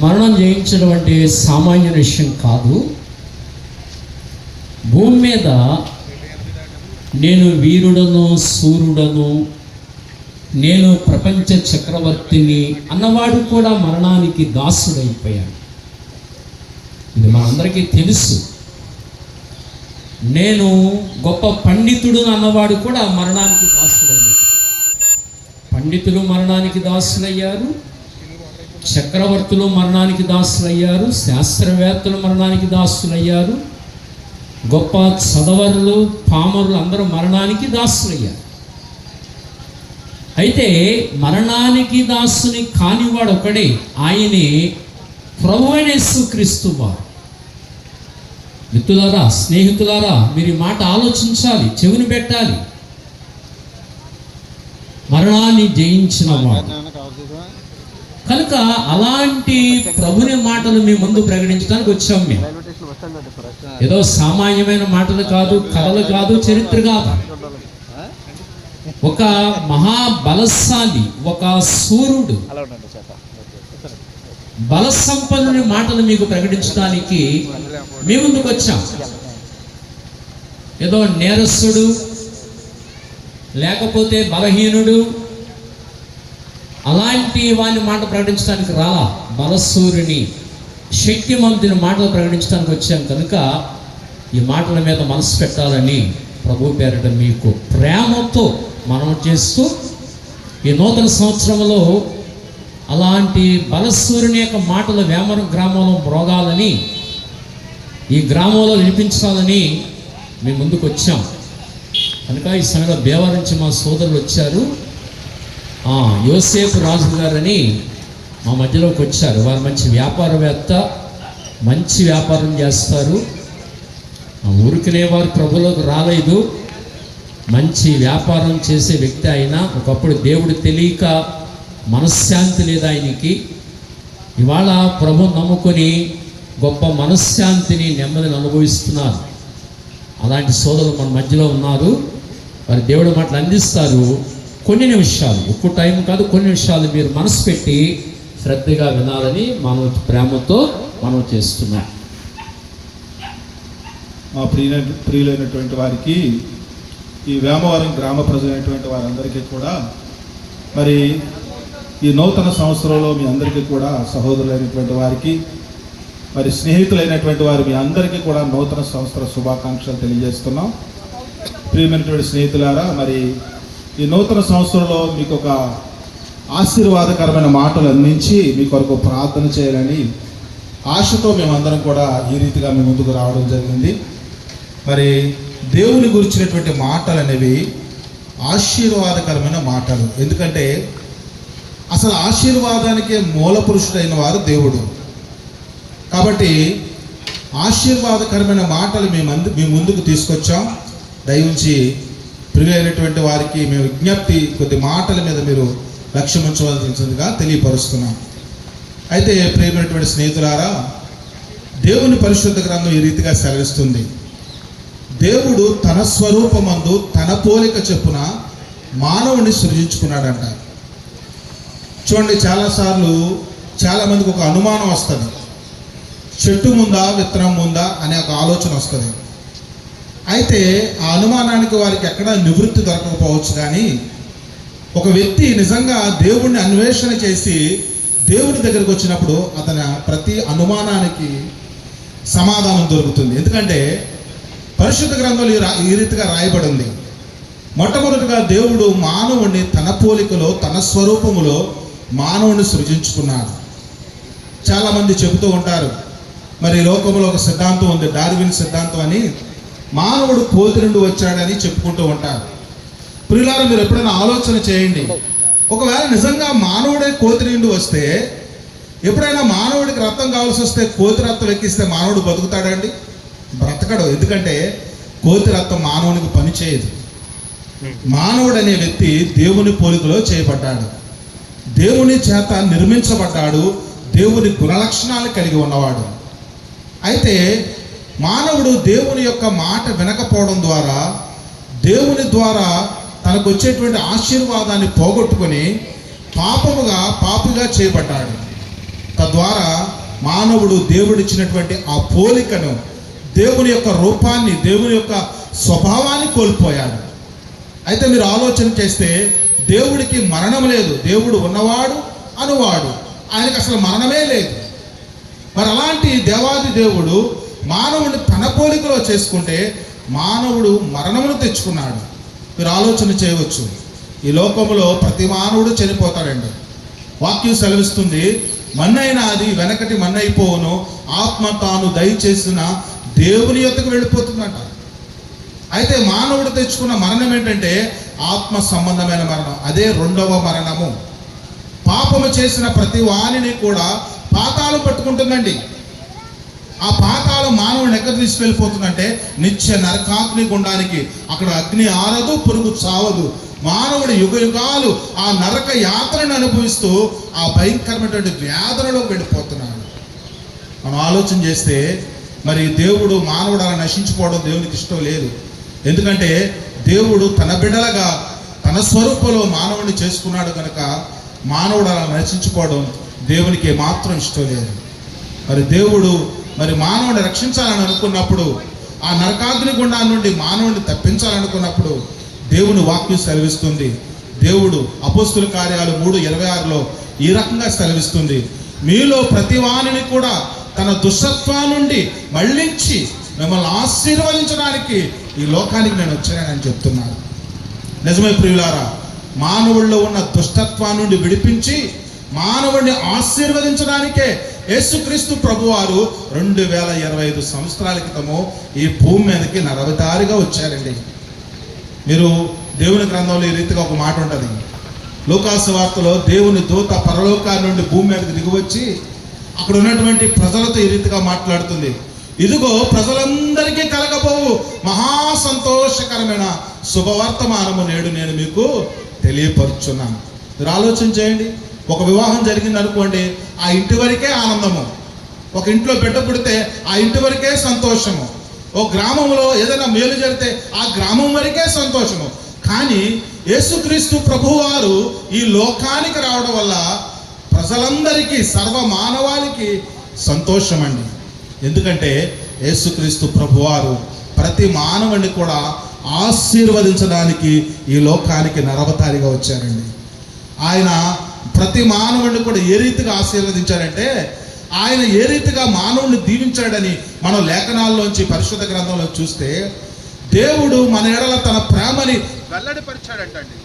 మరణం జయించడం అంటే సామాన్య విషయం కాదు. భూమి మీద నేను వీరుడను, సూర్యుడను, నేను ప్రపంచ చక్రవర్తిని అన్నవాడు కూడా మరణానికి దాసుడైపోయాడు. ఇది మనందరికీ తెలుసు. నేను గొప్ప పండితుడు అన్నవాడు కూడా మరణానికి దాసుడయ్యాడు. పండితులు మరణానికి దాసులయ్యారు, చక్రవర్తులు మరణానికి దాసులయ్యారు, శాస్త్రవేత్తలు మరణానికి దాసులయ్యారు, గొప్ప చదవరులు, పామరులు అందరూ మరణానికి దాసులయ్యారు. అయితే మరణానికి దాసుని కానివాడు ఒకడే, ఆయనే ప్రభువైన యేసుక్రీస్తు వారు. మిత్రులారా, స్నేహితులారా, మీరు ఈ మాట ఆలోచించాలి, చెవిని పెట్టాలి. మరణాన్ని జయించిన వాడు కనుక అలాంటి ప్రభుని మాటలు మీ ముందు ప్రకటించడానికి వచ్చాం. మేము ఏదో సామాన్యమైన మాటలు కాదు, కథలు కాదు, చరిత్ర కాదు. ఒక మహాబలశాలి, ఒక సూర్యుడు, బల సంపన్నుని మాటలు మీకు ప్రకటించడానికి మీ ముందుకు వచ్చాం. ఏదో నేరస్తుడు లేకపోతే బలహీనుడు అలాంటి వాని మాట ప్రకటించడానికి రాలా. బలసూర్యుని, శక్తిమంతుని మాటలు ప్రకటించడానికి వచ్చాం. కనుక ఈ మాటల మీద మనసు పెట్టాలని ప్రభు పేరిట మీకు ప్రేమతో మనం చేస్తూ ఈ నూతన సంవత్సరంలో అలాంటి బలసూర్యుని యొక్క మాటలు వేమరం గ్రామంలో మ్రోగాలని, ఈ గ్రామంలో వినిపించాలని మీ ముందుకు వచ్చాం. కనుక ఈ సమయంలో బేవరం నుంచి మా సోదరులు వచ్చారు. యోసేపు రాజు గారని మా మధ్యలోకి వచ్చారు. వారు మంచి వ్యాపారవేత్త, మంచి వ్యాపారం చేస్తారు. ఊరికనే వారు ప్రభులోకి రాలేదు, మంచి వ్యాపారం చేసే వ్యక్తి. అయినా ఒకప్పుడు దేవుడు తెలియక మనశ్శాంతి లేదు ఆయనకి. ఇవాళ ప్రభు నమ్ముకొని గొప్ప మనశ్శాంతిని, నెమ్మదిని అనుభవిస్తున్నారు. అలాంటి సోదరులు మన మధ్యలో ఉన్నారు. వారి దేవుడి మాటలు అందిస్తారు. కొన్ని నిమిషాలు, ఎక్కువ టైం కాదు, కొన్ని నిమిషాలు మీరు మనసు పెట్టి శ్రద్ధగా వినాలని మనం ప్రేమతో మనం చేస్తున్నాం. మా ప్రియులైనటువంటి వారికి, ఈ వేమవరం గ్రామ ప్రజలైనటువంటి వారందరికీ కూడా మరి ఈ నూతన సంవత్సరంలో మీ అందరికీ కూడా, సహోదరులైనటువంటి వారికి, మరి స్నేహితులైనటువంటి వారు మీ అందరికీ కూడా నూతన సంవత్సర శుభాకాంక్షలు తెలియజేస్తున్నాం. ప్రియమైనటువంటి స్నేహితులారా, మరి ఈ నూతన సంవత్సరంలో మీకు ఒక ఆశీర్వాదకరమైన మాటలు అందించి మీ కొరకు ప్రార్థన చేయాలని ఆశతో మేమందరం కూడా ఈ రీతిగా మీ ముందుకు రావడం జరిగింది. మరి దేవుని గురించినటువంటి మాటలు అనేవి ఆశీర్వాదకరమైన మాటలు. ఎందుకంటే అసలు ఆశీర్వాదానికే మూల పురుషుడైన వారు దేవుడు. కాబట్టి ఆశీర్వాదకరమైన మాటలు మీ ముందుకు తీసుకొచ్చాం. దయవుంచి ప్రియులైనటువంటి వారికి మేము విజ్ఞప్తి, కొద్ది మాటల మీద మీరు లక్ష్యం ఉంచవలసిందిగా తెలియపరుస్తున్నాం. అయితే ప్రియమైనటువంటి స్నేహితులారా, దేవుని పరిశుద్ధ గ్రంథం ఈ రీతిగా సెలవిస్తుంది. దేవుడు తన స్వరూపమందు తన పోలిక చొప్పున మానవుని సృజించుకున్నాడంట. చూడండి, చాలాసార్లు చాలామందికి ఒక అనుమానం వస్తుంది. చెట్టు ముందా విత్తనం ముందా అనే ఒక ఆలోచన వస్తుంది. అయితే ఆ అనుమానానికి వారికి ఎక్కడా నివృత్తి దొరకకపోవచ్చు. కానీ ఒక వ్యక్తి నిజంగా దేవుణ్ణి అన్వేషణ చేసి దేవుని దగ్గరికి వచ్చినప్పుడు అతని ప్రతి అనుమానానికి సమాధానం దొరుకుతుంది. ఎందుకంటే పరిశుద్ధ గ్రంథంలో ఈ రీతిగా రాయబడి ఉంది. మొట్టమొదటిగా దేవుడు మానవుడిని తన పోలికలో, తన స్వరూపములో మానవుడిని సృజించుకున్నాడు. చాలామంది చెబుతూ ఉంటారు, మరి లోకంలో ఒక సిద్ధాంతం ఉంది, డార్విన్ సిద్ధాంతం అని. మానవుడు కోతి నుండి వచ్చాడని చెప్పుకుంటూ ఉంటారు. ప్రియులారా, మీరు ఎప్పుడైనా ఆలోచన చేయండి. ఒకవేళ నిజంగా మానవుడే కోతి నుండి వస్తే, ఎప్పుడైనా మానవుడికి రక్తం కావాల్సి వస్తే కోతి రక్తం ఎక్కిస్తే మానవుడు బతుకుతాడండి? బ్రతకడు. ఎందుకంటే కోతి రక్తం మానవునికి పని చేయదు. మానవుడు అనే వ్యక్తి దేవుని పోలికలో చేయబడ్డాడు, దేవుని చేత నిర్మించబడ్డాడు, దేవుని గుణలక్షణాలు కలిగి ఉన్నవాడు. అయితే మానవుడు దేవుని యొక్క మాట వినకపోవడం ద్వారా, దేవుని ద్వారా తనకు వచ్చేటువంటి ఆశీర్వాదాన్ని పోగొట్టుకొని పాపిగా చేయబడ్డాడు. తద్వారా మానవుడు దేవుడిచ్చినటువంటి ఆ పోలికను, దేవుని యొక్క రూపాన్ని, దేవుని యొక్క స్వభావాన్ని కోల్పోయాడు. అయితే మీరు ఆలోచన చేస్తే దేవుడికి మరణం లేదు. దేవుడు ఉన్నవాడు అనువాడు, ఆయనకు అసలు మరణమే లేదు. మరి అలాంటి దేవాది దేవుడు మానవుడిని తన పోలికలో చేసుకుంటే మానవుడు మరణమును తెచ్చుకున్నాడు. మీరు ఆలోచన చేయవచ్చు, ఈ లోకంలో ప్రతి మానవుడు చనిపోతాడండి. వాక్యం సెలవిస్తుంది, మన్నైనా అది వెనకటి మన్నైపోవును, ఆత్మ తాను దయచేసిన దేవుని యొద్దకు వెళ్ళిపోతుందంట. అయితే మానవుడు తెచ్చుకున్న మరణం ఏంటంటే ఆత్మ సంబంధమైన మరణం. అదే రెండవ మరణము. పాపము చేసిన ప్రతి వాణిని కూడా పాతాళం పట్టుకుంటుందండి. ఆ పాతాళం మానవుని ఎక్కడ తీసుకెళ్ళిపోతుందంటే నిత్య నరకాగ్ని గుండానికి. అక్కడ అగ్ని ఆరదు, పురుగు చావదు. మానవుడు యుగ యుగాలు ఆ నరక యాత్రను అనుభవిస్తూ ఆ భయంకరమైనటువంటి వ్యాధులలో వెళ్ళిపోతున్నాడు. మనం ఆలోచన చేస్తే మరి దేవుడు మానవుడు అలా నశించిపోవడం దేవునికి ఇష్టం లేదు. ఎందుకంటే దేవుడు తన బిడ్డలుగా తన స్వరూపంలో మానవుడిని చేసుకున్నాడు కనుక మానవుడు అలా నశించుకోవడం దేవునికి మాత్రం ఇష్టం లేదు. మరి దేవుడు మరి మానవుడిని రక్షించాలని అనుకున్నప్పుడు, ఆ నరకాగ్ని గుండా నుండి మానవుడిని తప్పించాలనుకున్నప్పుడు దేవుని వాక్యం సెలవిస్తుంది. దేవుడు అపోస్తుల కార్యాలు 3:26లో ఈ రకంగా సెలవిస్తుంది, మీలో ప్రతి వానిని కూడా తన దుష్టత్వం నుండి మళ్ళించి మిమ్మల్ని ఆశీర్వదించడానికి ఈ లోకానికి నేను వచ్చానని చెప్తున్నాను. నిజమే ప్రియులారా, మానవుల్లో ఉన్న దుష్టత్వం నుండి విడిపించి మానవుడిని ఆశీర్వదించడానికే యేసుక్రీస్తు ప్రభువారు 2025 సంవత్సరాల క్రితము ఈ భూమి మీదకి నరవతారిగా వచ్చారండి. మీరు దేవుని గ్రంథంలో ఈ రీతిగా ఒక మాట ఉంటుంది. లూకాసు వార్తలో దేవుని దూత పరలోకాల నుండి భూమి మీదకి దిగివచ్చి అక్కడ ఉన్నటువంటి ప్రజలతో ఈ రీతిగా మాట్లాడుతుంది, ఇదిగో ప్రజలందరికీ కలగబోవు మహా సంతోషకరమైన శుభవర్తమానము నేడు నేను మీకు తెలియపరుచున్నాను. మీరు ఆలోచన చేయండి, ఒక వివాహం జరిగింది అనుకోండి, ఆ ఇంటి వరకే ఆనందము. ఒక ఇంట్లో బిడ్డ పుడితే ఆ ఇంటి వరకే సంతోషము. ఓ గ్రామంలో ఏదైనా మేలు జరిగితే ఆ గ్రామం వరకే సంతోషము. కానీ యేసుక్రీస్తు ప్రభువారు ఈ లోకానికి రావడం వల్ల ప్రజలందరికీ, సర్వ మానవాళికి సంతోషం అండి. ఎందుకంటే యేసుక్రీస్తు ప్రభువారు ప్రతి మానవుడిని కూడా ఆశీర్వదించడానికి ఈ లోకానికి నరవతారిగా వచ్చారండి. ఆయన ప్రతి మానవుడిని కూడా ఏ రీతిగా ఆశీర్వదించాడంటే, ఆయన ఏ రీతిగా మానవుడిని దీవించాడని మనం లేఖనాల్లోంచి పరిశుద్ధ గ్రంథంలో చూస్తే, దేవుడు మన ఎడల తన ప్రేమని వెల్లడిపరిచాడంటండి.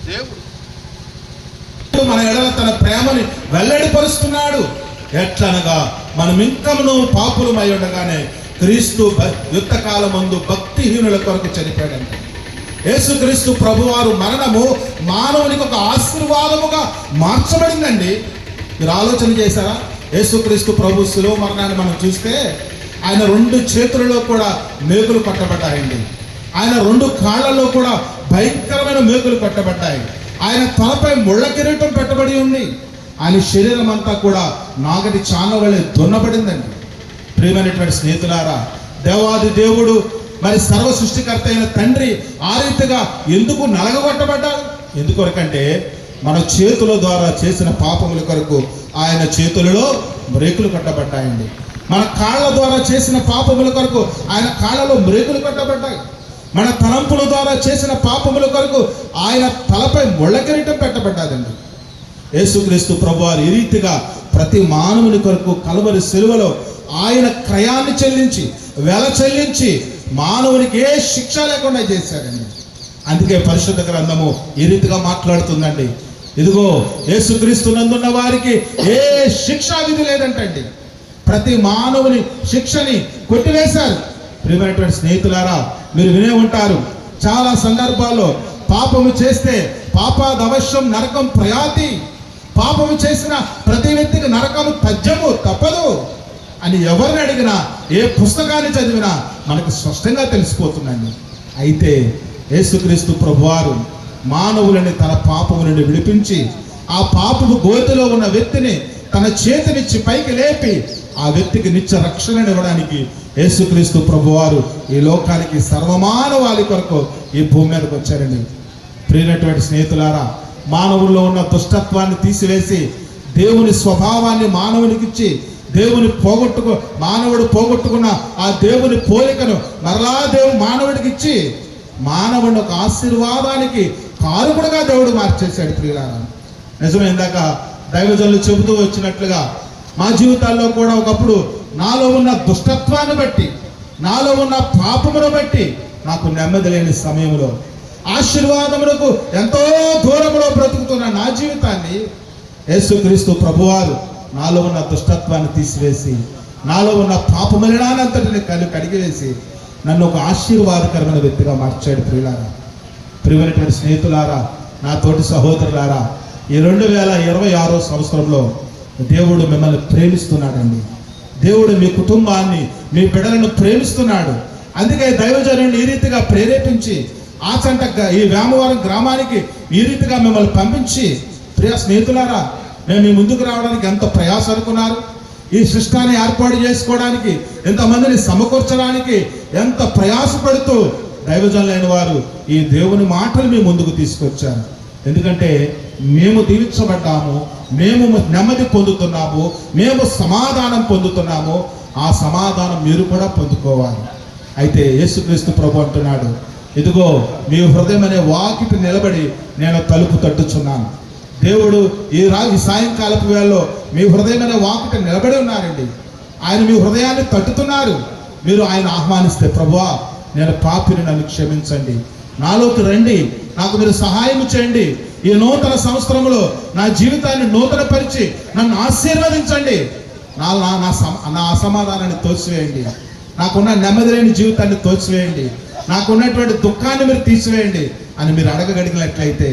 దేవుడు మన ఎడల తన ప్రేమని వెల్లడిపరుస్తున్నాడు. ఎట్లనగా మనం ఇంకమును పాపులమై ఉండగానే క్రీస్తు యుద్ధకాలమందు భక్తిహీనుల కొరకు చనిపోయాడంట. యేసుక్రీస్తు ప్రభువారు మరణము మానవునికి ఒక ఆశీర్వాదముగా మార్చబడిందండి. మీరు ఆలోచన చేశారా? యేసుక్రీస్తు ప్రభు శిలువ మరణాన్ని మనం చూస్తే ఆయన 2 చేతులలో కూడా మేకులు కట్టబడ్డాయండి. ఆయన 2 కాళ్ళలో కూడా భయంకరమైన మేకులు కట్టబడ్డాయి. ఆయన తలపై ముళ్ళ కిరీటం పెట్టబడి ఉంది. ఆయన శరీరం అంతా కూడా నాగటి చాన వలె దున్నబడిందండి. ప్రియమైనటువంటి స్నేహితులారా, దేవాది దేవుడు మరి సర్వ సృష్టికర్త అయిన తండ్రి ఆ రీతిగా ఎందుకు నలగగొట్టబడ్డాడు? ఎందుకొరకంటే మన చేతుల ద్వారా చేసిన పాపముల కొరకు ఆయన చేతులలో మ్రేకులు కట్టబడ్డాయండి. మన కాళ్ళ ద్వారా చేసిన పాపముల కొరకు ఆయన కాళ్ళలో మ్రేకులు కట్టబడ్డాయి. మన తలంపుల ద్వారా చేసిన పాపముల కొరకు ఆయన తలపై ముళ్ళ కిరీటం పెట్టబడ్డాదండి. యేసుక్రీస్తు ప్రభువారు ఈ రీతిగా ప్రతి మానవుని కొరకు కలువరి సిలువలో ఆయన క్రయాన్ని చెల్లించి, వెల చెల్లించి మానవునికి ఏ శిక్ష లేకుండా చేశారండి. అందుకే పరిశుద్ధ గ్రంథము ఈ రీతిగా మాట్లాడుతుందండి, ఇదిగో యేసుక్రీస్తు నందున్న వారికి ఏ శిక్షా విధి లేదంటండి. ప్రతి మానవుని శిక్షని కొట్టివేశారు. ప్రియమైనటువంటి స్నేహితులారా, మీరు వినే ఉంటారు, చాలా సందర్భాల్లో పాపము చేస్తే పాపాదవశ్యం నరకం ప్రయాతి, పాపము చేసిన ప్రతి వ్యక్తికి నరకము తథ్యము తప్పదు అని ఎవరిని అడిగినా, ఏ పుస్తకాన్ని చదివినా మనకు స్పష్టంగా తెలిసిపోతుందండి. అయితే యేసుక్రీస్తు ప్రభువారు మానవులని తన పాపము నుండి విడిపించి ఆ పాపము గోతిలో ఉన్న వ్యక్తిని తన చేతినిచ్చి పైకి లేపి ఆ వ్యక్తికి నిత్య రక్షణను ఇవ్వడానికి యేసుక్రీస్తు ప్రభువారు ఈ లోకానికి సర్వమానవాళి కొరకు ఈ భూమి మీదకి వచ్చారండి. ప్రియమైనటువంటి స్నేహితులారా, మానవుల్లో ఉన్న దుష్టత్వాన్ని తీసివేసి దేవుని స్వభావాన్ని మానవునికి ఇచ్చి మానవుడు పోగొట్టుకున్న ఆ దేవుని పోలికను మరలా మానవుడికి ఇచ్చి మానవుడిని ఒక ఆశీర్వాదానికి కారకుడుగా దేవుడు మార్చేశాడు. ప్రియులారా, నిజమే, ఇందాక దైవజనులు చెబుతూ వచ్చినట్లుగా మా జీవితాల్లో కూడా ఒకప్పుడు నాలో ఉన్న దుష్టత్వాన్ని బట్టి, నాలో ఉన్న పాపమును బట్టి నాకు నెమ్మది లేని సమయంలో ఆశీర్వాదములకు ఎంతో దూరంలో బ్రతుకుతున్న నా జీవితాన్ని యేసుక్రీస్తు ప్రభువారు నాలో ఉన్న దుష్టత్వాన్ని తీసివేసి, నాలో ఉన్న పాపమలినానంతటిని కడిగివేసి నన్ను ఒక ఆశీర్వాదకరమైన వ్యక్తిగా మార్చాడు. ప్రియమైనటువంటి స్నేహితులారా, నా తోటి సహోదరులారా, ఈ 2026 సంవత్సరంలో దేవుడు మిమ్మల్ని ప్రేమిస్తున్నాడండి. దేవుడు మీ కుటుంబాన్ని, మీ బిడ్డలను ప్రేమిస్తున్నాడు. అందుకే దైవజనుడిని ఈ రీతిగా ప్రేరేపించి ఈ వేమవరం గ్రామానికి ఈ రీతిగా మిమ్మల్ని పంపించి, ప్రియ స్నేహితులారా, మేము మీ ముందుకు రావడానికి ఎంత ప్రయాస అనుకున్నారు, ఈ సృష్టాన్ని ఏర్పాటు చేసుకోవడానికి, ఎంతమందిని సమకూర్చడానికి ఎంత ప్రయాసపడుతూ దైవజనులైన వారు ఈ దేవుని మాటలు మీ ముందుకు తీసుకొచ్చారు. ఎందుకంటే మేము దీవించబడ్డాము, మేము నెమ్మది పొందుతున్నాము, మేము సమాధానం పొందుతున్నాము. ఆ సమాధానం మీరు కూడా పొందుకోవాలి. అయితే యేసుక్రీస్తు ప్రభు అంటున్నాడు, ఇదిగో మీ హృదయం అనే వాకిటి నిలబడి నేను తలుపు తట్టుచున్నాను. దేవుడు ఈ సాయంకాలపు వేళలో మీ హృదయం అనే వాకిటి నిలబడి ఉన్నారండి. ఆయన మీ హృదయాన్ని తట్టుతున్నారు. మీరు ఆయన ఆహ్వానిస్తే, ప్రభువా నేను పాపిని, నన్ను క్షమించండి, నాలోకి రండి, నాకు మీరు సహాయం చేయండి, ఈ నూతన సంవత్సరంలో నా జీవితాన్ని నూతనపరిచి నన్ను ఆశీర్వదించండి, నా అసమాధానాన్ని తోసివేయండి, నాకున్న నెమ్మది లేని జీవితాన్ని తోసివేయండి, నాకున్నటువంటి దుఃఖాన్ని మీరు తీసివేయండి అని మీరు అడగగలిగినట్లయితే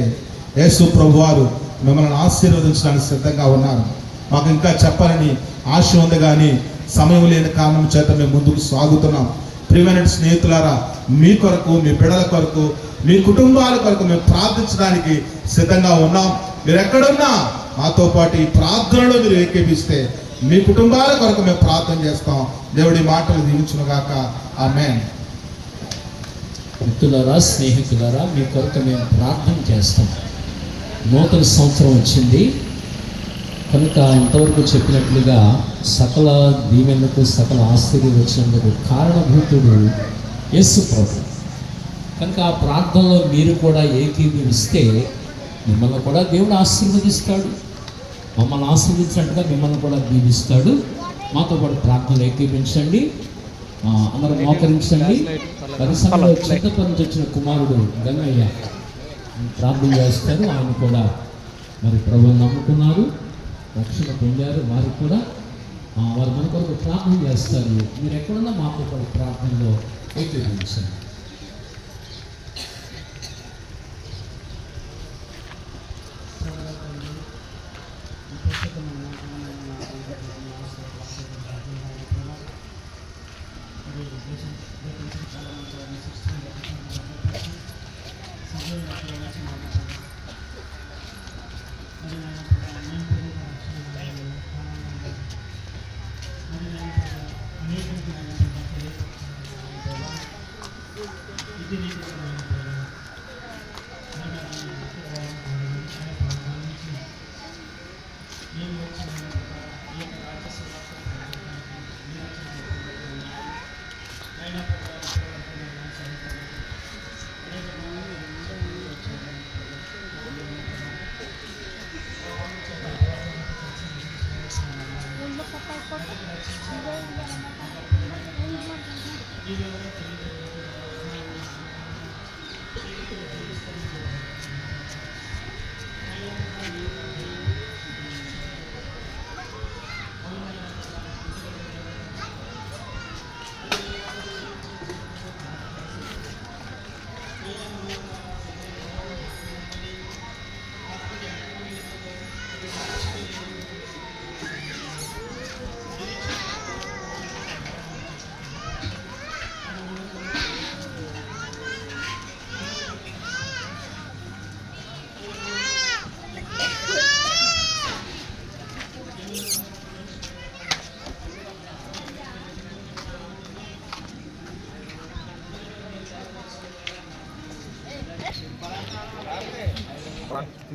యేసు ప్రభువారు మిమ్మల్ని ఆశీర్వదించడానికి సిద్ధంగా ఉన్నారు. మాకు ఇంకా చెప్పాలని ఆశ ఉంది, కానీ సమయం లేని కారణం చేత మేము ముందుకు సాగుతున్నాం. ప్రియమైన స్నేహితులారా, మీ కొరకు, మీ బిడ్డల కొరకు, మీ కుటుంబాల కొరకు మేము ప్రార్థించడానికి సిద్ధంగా ఉన్నాం. మీరు ఎక్కడున్నా మాతో పాటు ఈ ప్రార్థనలో మీరు ఏకీపిస్తే మీ కుటుంబాల కొరకు మేము ప్రార్థన చేస్తాం. దేవుడి మాటలు దీవించునుగాక. ఆమేన్. మిత్రులారా, స్నేహితులారా, మీ కొరకు మేము ప్రార్థన చేస్తాం. నూతన సంవత్సరం వచ్చింది కనుక ఇంతవరకు చెప్పినట్లుగా సకల దీవెనలకు, సకల ఆశీర్వచనలకు కారణభూతుడు యేసు ప్రభు. కనుక ఆ ప్రార్థనలో మీరు కూడా ఏకీభవిస్తే మిమ్మల్ని కూడా దేవుడు ఆశీర్వదిస్తాడు. మమ్మల్ని ఆశీర్వదించినట్టుగా మిమ్మల్ని కూడా దీవిస్తాడు. మాతో పాటు ప్రార్థనలు ఏకీభించండి. అందరూ మోకరించండి. పరిసరంలో చింతపల్లి నుంచి వచ్చిన కుమారుడు గంగయ్య ప్రార్థన చేస్తారు. ఆయన కూడా మరి ప్రభువుని నమ్ముకున్నారు, రక్షణ పొందారు. వారు కూడా వారు మన కొరకు ప్రార్థన చేస్తారు. మీరు ఎక్కడున్నా మాతో పాటు ప్రార్థనలో ఏకీభవించండి.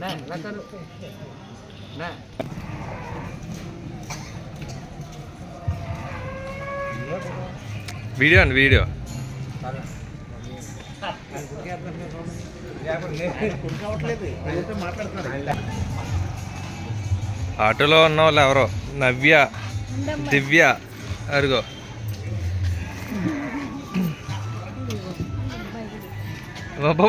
Nah, వీడియో అండి వీడియో. ఆటోలో ఉన్న వాళ్ళు ఎవరో నవ్య, దివ్య, అరుగో. బాబా